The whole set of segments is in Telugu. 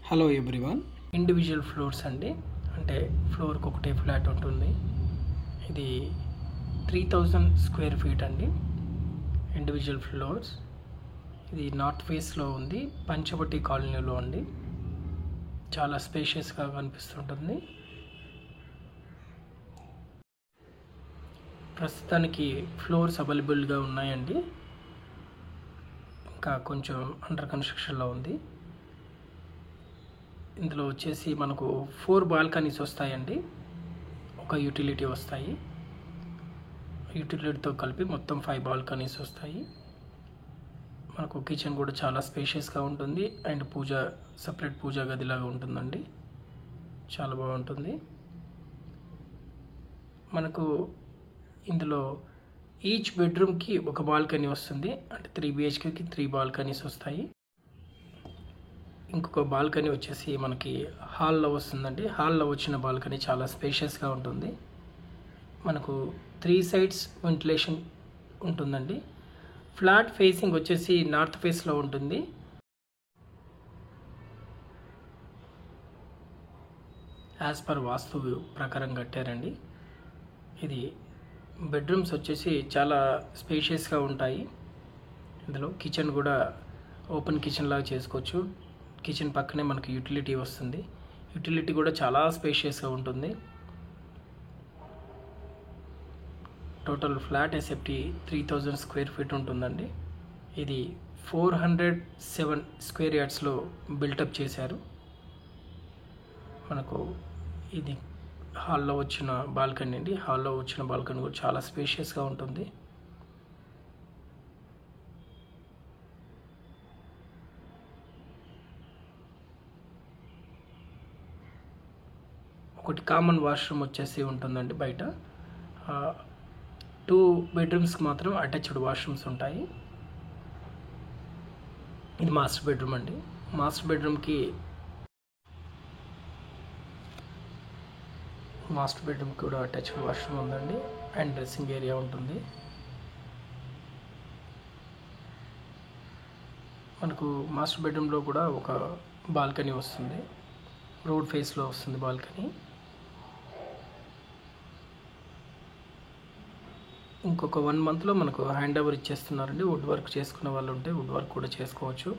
Hello everyone. ఇండివిజువల్ ఫ్లోర్స్ అండి, అంటే ఫ్లోర్కి ఒకటే ఫ్లాట్ ఉంటుంది. ఇది 3000 స్క్వేర్ ఫీట్ అండి. Individual floors. ఇది నార్త్ ఫేస్లో ఉంది, పంచవటి కాలనీలో అండి. చాలా స్పేషియస్గా కనిపిస్తుంటుంది. ప్రస్తుతానికి ఫ్లోర్స్ అవైలబుల్గా ఉన్నాయండి. ఇంకా కొంచెం అండర్ కన్స్ట్రక్షన్లో ఉంది. ఇందులో వచ్చేసి మనకు 4 బాల్కనీస్ వస్తాయండి. ఒక యూటిలిటీ వస్తాయి. యూటిలిటీతో కలిపి మొత్తం 5 బాల్కనీస్ వస్తాయి. మనకు కిచెన్ కూడా చాలా స్పేషియస్గా ఉంటుంది అండ్ సపరేట్ పూజా గదిలాగా ఉంటుందండి. చాలా బాగుంటుంది. మనకు ఇందులో ఈచ్ బెడ్రూమ్కి ఒక బాల్కనీ వస్తుంది. అంటే 3 BHKకి 3 బాల్కనీస్ వస్తాయి. ఇంకొక బాల్కనీ వచ్చేసి మనకి హాల్లో వస్తుందండి. హాల్లో వచ్చిన బాల్కనీ చాలా స్పేషియస్గా ఉంటుంది. మనకు 3 సైడ్స్ వెంటిలేషన్ ఉంటుందండి. ఫ్లాట్ ఫేసింగ్ వచ్చేసి నార్త్ ఫేస్లో ఉంటుంది. యాజ్ పర్ వాస్తు ప్రకారం కట్టారండి. ఇది బెడ్రూమ్స్ వచ్చేసి చాలా స్పేషియస్గా ఉంటాయి. ఇందులో కిచెన్ కూడా ఓపెన్ కిచెన్ లాగా చేసుకోవచ్చు. కిచెన్ పక్కనే మనకి యూటిలిటీ వస్తుంది. యూటిలిటీ కూడా చాలా స్పేషియస్గా ఉంటుంది. Total flat SFT 3000 square feet ఉంటుందండి. ఇది 407 స్క్వేర్ యార్డ్స్లో బిల్టప్ చేశారు. మనకు ఇది హాల్లో వచ్చిన బాల్కనీ అండి. హాల్లో వచ్చిన బాల్కనీ కూడా చాలా స్పేషియస్గా ఉంటుంది. ఒకటి కామన్ వాష్రూమ్ వచ్చేసి ఉంటుందండి బయట. 2 బెడ్రూమ్స్కి మాత్రం అటాచ్డ్ వాష్రూమ్స్ ఉంటాయి. ఇది మాస్టర్ బెడ్రూమ్ అండి. మాస్టర్ బెడ్రూమ్కి కూడా అటాచ్డ్ వాష్రూమ్ ఉందండి అండ్ డ్రెస్సింగ్ ఏరియా ఉంటుంది. మనకు మాస్టర్ బెడ్రూమ్లో కూడా ఒక బాల్కనీ వస్తుంది. రోడ్ ఫేస్లో వస్తుంది బాల్కనీ. ఇంకొక 1 మంత్లో మనకు హ్యాండ్ ఓవర్ ఇచ్చేస్తున్నారండి. వుడ్ వర్క్ చేసుకునే వాళ్ళు ఉంటే వుడ్ వర్క్ కూడా చేసుకోవచ్చు.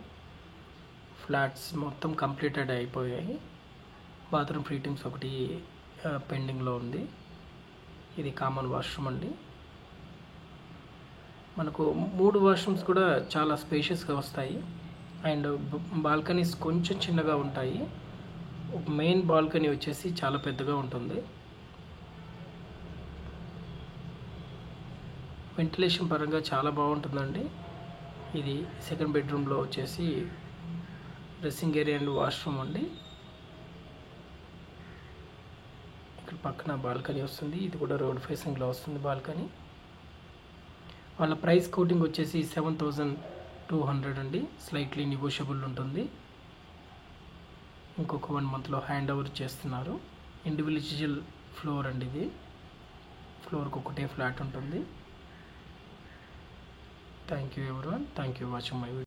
ఫ్లాట్స్ మొత్తం కంప్లీటెడ్ అయిపోయాయి. బాత్రూమ్ ఫిట్టింగ్స్ ఒకటి పెండింగ్లో ఉంది. ఇది కామన్ వాష్రూమ్ అండి. మనకు 3 వాష్రూమ్స్ కూడా చాలా స్పేషియస్గా వస్తాయి అండ్ బాల్కనీస్ కొంచెం చిన్నగా ఉంటాయి. మెయిన్ బాల్కనీ వచ్చేసి చాలా పెద్దగా ఉంటుంది. వెంటిలేషన్ పరంగా చాలా బాగుంటుందండి. ఇది సెకండ్ బెడ్రూమ్లో వచ్చేసి డ్రెస్సింగ్ ఏరియా అండ్ వాష్రూమ్ అండి. ఇక్కడ పక్కన బాల్కనీ వస్తుంది. ఇది కూడా రోడ్ ఫేసింగ్లో వస్తుంది బాల్కనీ. వాళ్ళ ప్రైస్ కోటింగ్ వచ్చేసి 7200 అండి. స్లైట్లీ నెగోషియబుల్ ఉంటుంది. ఇంకొక 1 మంత్లో హ్యాండ్ ఓవర్ చేస్తున్నారు. ఇండివిజువల్ ఫ్లోర్ అండి. ఇది ఫ్లోర్కి ఒకటే ఫ్లాట్ ఉంటుంది. Thank you everyone. Thank you watching my video.